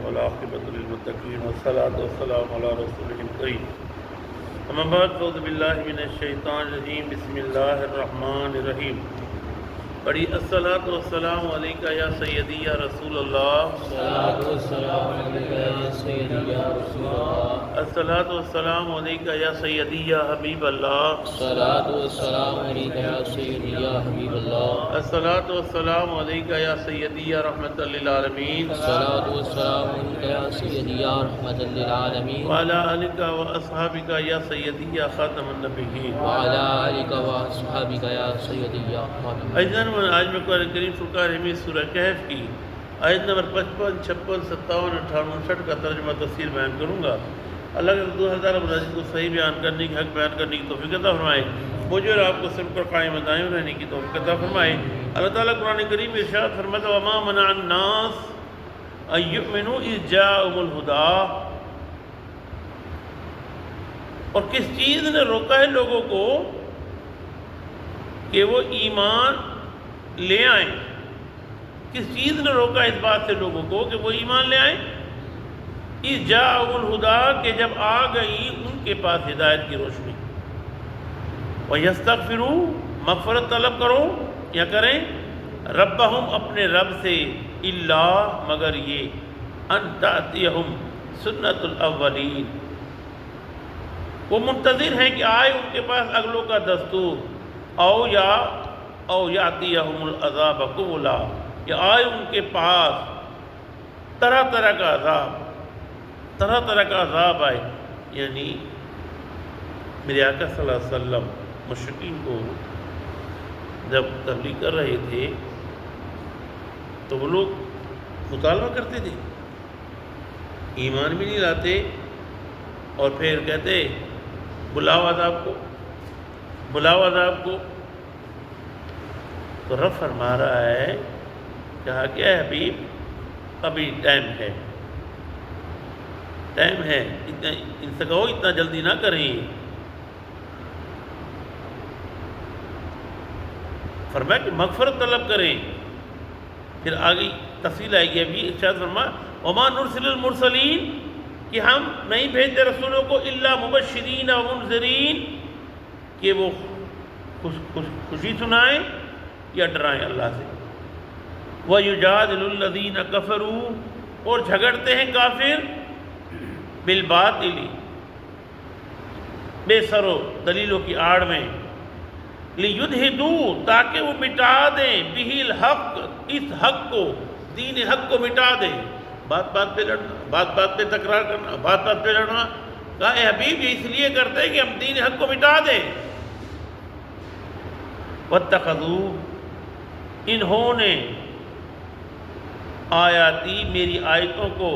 والعاقبۃ للمتقین والصلاۃ والسلام علی رسولہ الکریم اما بعد فاعوذ باللہ من الشیطان الرجیم بسم اللہ الرحمن الرحیم پڑھی الصلاۃ والسلام علیکہ یا سیدی یا رسول اللہ الصلاۃ والسلام علیکہ یا سیدی یا رسول اللہ الصلاۃ والسلام علیکہ یا سیدی یا حبیب اللہ الصلاۃ والسلام علیکہ یا سیدی یا حبیب اللہ الصلاۃ والسلام علیکہ یا سیدی یا رحمۃ للعالمین الصلاۃ والسلام علیکہ یا سیدی یا رحمۃ للعالمین وعلی آلک واصحابک یا سیدی یا خاتم النبیین وعلی آلک واصحابک یا سیدی یا خاتم عزیزان آج میں قرآن کریم فرقان حمید سورہ کہف کی آیت نمبر 55, 56, 57, 58, 59 کا ترجمہ تفسیر بیان کروں گا۔ اللہ کے رسول اللہ رب العزت کو صحیح بیان کرنے کی حق بیان کرنے کی توفیق عطا فرمائے، مجھے اور آپ کو سن کر قائم دائم رہنے کی توفیق عطا فرمائے۔ اللہ تعالیٰ قرآن کریم میں ارشاد فرماتا ہے وَمَا مَنَعَ النَّاسَ أَن يُؤْمِنُوا إِذْ جَاءَهُمُ الْهُدَىٰ، اور کس چیز نے روکا ہے لوگوں کو کہ وہ ایمان لے آئیں؟ کس چیز نے روکا اس بات سے لوگوں کو کہ وہ ایمان لے آئیں؟ اِذْ جَاءَهُمُ الْهُدَىٰ کہ جب آ گئی ان کے پاس ہدایت کی روشنی۔ وَيَسْتَغْفِرُوا مغفرت طلب کرو یا کریں ربہم اپنے رب سے اللہ مگر یہ ان تأتیہم سنت الاولین، وہ منتظر ہیں کہ آئے ان کے پاس اگلوں کا دستور، او یاتیہم العذاب قبلا، یا آئے ان کے پاس طرح طرح کا عذاب آئے۔ یعنی میرے آقا صلی اللہ علیہ وسلم مشرکین کو جب تبلیغ کر رہے تھے تو وہ لوگ مطالبہ کرتے تھے، ایمان بھی نہیں لاتے، اور پھر کہتے بلاؤ عذاب کو۔ تو رب فرما رہا ہے، کہا کیا ہے حبیب ابھی ٹائم ہے، ان سے کہو اتنا جلدی نہ کریں۔ فرمایا کہ مغفرت طلب کریں، پھر آگے تفصیل آئے گی۔ ابھی ارشاد فرما وما نرسل المرسلین کہ ہم نہیں بھیجتے رسولوں کو الا مبشرین و منذرین کہ وہ خوشی سنائیں یا ڈرائیں اللہ سے۔ وَيُجَادِلُ الَّذِينَ كَفَرُوا اور جھگڑتے ہیں کافر بالباطل بے سر و دلیلوں کی آڑ میں، لِيُدْحِدُوا تاکہ وہ مٹا دیں بِهِ الْحَقِّ اس حق کو، دین حق کو مٹا دیں۔ بات پہ لڑنا، بات پہ تکرار کرنا، بات پہ لڑنا، کہا اے حبیب یہ اس لیے کرتے ہیں کہ ہم دین حق کو مٹا دیں۔ وَاتَّخَذُوا انہوں نے آیاتی میری آیتوں کو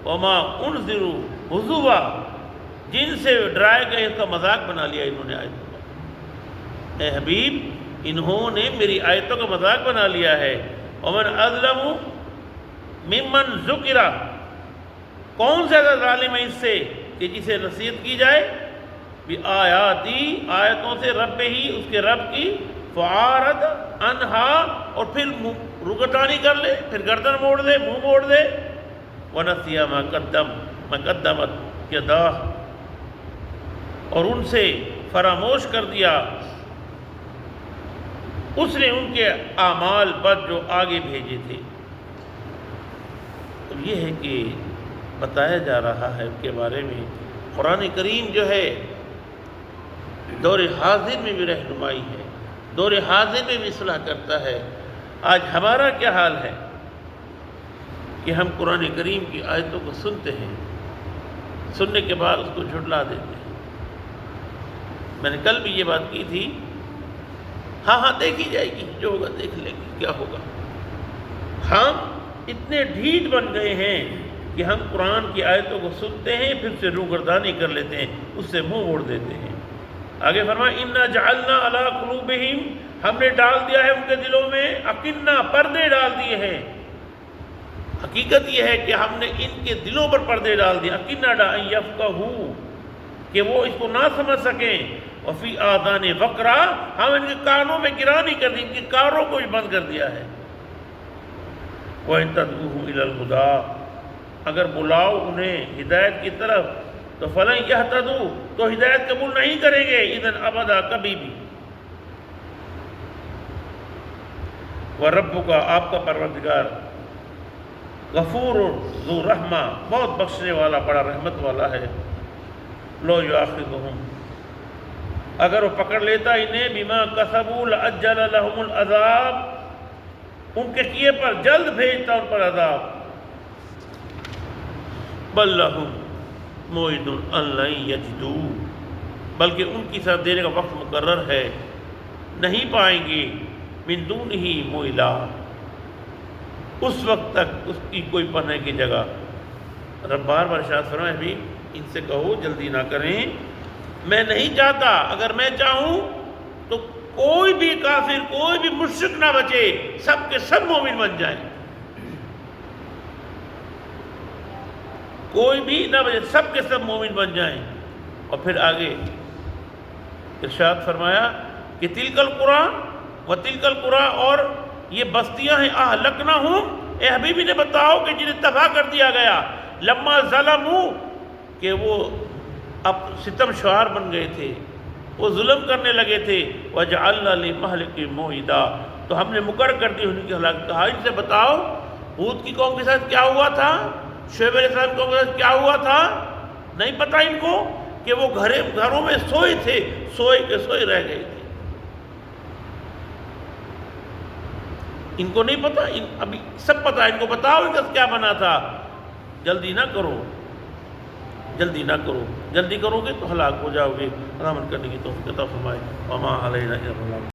وما انذروا ہزوا جن سے ڈرائے گئے اس کا مذاق بنا لیا انہوں نے آیتوں کا۔ اے حبیب انہوں نے میری آیتوں کا مذاق بنا لیا ہے۔ ومن اظلم ممن ذکر کون زیادہ ظالم ہے اس سے کہ جسے نصیحت کی جائے بآیاتی آیتوں سے رب ہی اس کے رب کی، فعارض عنہا اور پھر رکٹانی کر لے، پھر گردن موڑ دے، منہ موڑ دے۔ ونسیا ما قدمت یداہ اور ان سے فراموش کر دیا اس نے ان کے اعمال بد جو آگے بھیجے تھے۔ تو یہ ہے کہ بتایا جا رہا ہے ان کے بارے میں۔ قرآن کریم جو ہے دور حاضر میں بھی رہنمائی ہے، دور حاضر میں بھی اصلاح کرتا ہے۔ آج ہمارا کیا حال ہے کہ ہم قرآن کریم کی آیتوں کو سنتے ہیں، سننے کے بعد اس کو جھٹلا دیتے ہیں۔ میں نے کل بھی یہ بات کی تھی، ہاں دیکھی جائے گی، جو ہوگا دیکھ لیں گے کیا ہوگا۔ ہم اتنے ڈھیٹ بن گئے ہیں کہ ہم قرآن کی آیتوں کو سنتے ہیں، پھر سے روگردانی کر لیتے ہیں، اس سے منہ موڑ دیتے ہیں۔ آگے فرمایا اِنَّا جَعَلْنَا عَلَىٰ قُلُوبِهِمْ ہم نے ڈال دیا ہے ان کے دلوں میں اکنہ پردے ڈال دیے ہیں۔ حقیقت یہ ہے کہ ہم نے ان کے دلوں پر پردے ڈال دیے، اکنہ ان یفقہوا کہ وہ اس کو نہ سمجھ سکیں، وفی آذان وقرا ہم ان کے کانوں میں گرانی کر دی، ان کے کانوں کو بھی بند کر دیا ہے۔ وَإِن تَدْعُوهُمْ إِلَى الْهُدَىٰ اگر بلاؤ انہیں ہدایت کی طرف تو فلن یہتدوا، تو ہدایت قبول نہیں کریں گے اذن ابدا، کبھی بھی۔ وَرَبُّكَ، آپ کا پروردگار، غفور ذو رحمہ، بہت بخشنے والا، بڑا رحمت والا ہے۔ لو یؤاخذہم، اگر وہ پکڑ لیتا انہیں بما کسبوا لعجل لهم العذاب، ان کے کیے پر جلد بھیجتا ان پر عذاب۔ بل لهم موعد ان لن یجدوا، بلکہ ان کی ساتھ دینے کا وقت مقرر ہے، نہیں پائیں گے من دونہ موئلا، اس وقت تک اس کی کوئی پناہ کی جگہ۔ رب بار بار ارشاد فرمائے بھی ان سے کہو جلدی نہ کریں، میں نہیں چاہتا، اگر میں چاہوں تو کوئی بھی کافر، کوئی بھی مشرک نہ بچے، سب کے سب مومن بن جائیں، کوئی بھی نہ بچے، سب کے سب مومن بن جائیں۔ اور پھر آگے ارشاد فرمایا کہ تلک القرآن و تلک القرآن، اور یہ بستیاں ہیں اہلکناہم، اے حبیبی نے بتاؤ کہ جنہیں تباہ کر دیا گیا، لما ظلموا، کہ وہ اب ستم شعار بن گئے تھے، وہ ظلم کرنے لگے تھے، وجعلنا لمہلکہم موعدا، تو ہم نے مقرر کر دی ان کی ہلاکت۔ کہا ان سے بتاؤ ہود کی قوم کے ساتھ کیا ہوا تھا، شعیب علیہ السلام کی قوم کے ساتھ کیا ہوا تھا، نہیں پتہ ان کو کہ وہ گھروں میں سوئے تھے، سوئے کے سوئے رہ گئے تھے، ان کو نہیں پتہ، ابھی سب پتہ، ان کو بتاؤ ان کا کیا بنا تھا۔ جلدی نہ کرو، جلدی نہ کرو، جلدی کرو گے تو ہلاک ہو جاؤ گے۔ رحمت کرنے کی توفیق عطا فرمائے۔ وما علینا الا البلاغ۔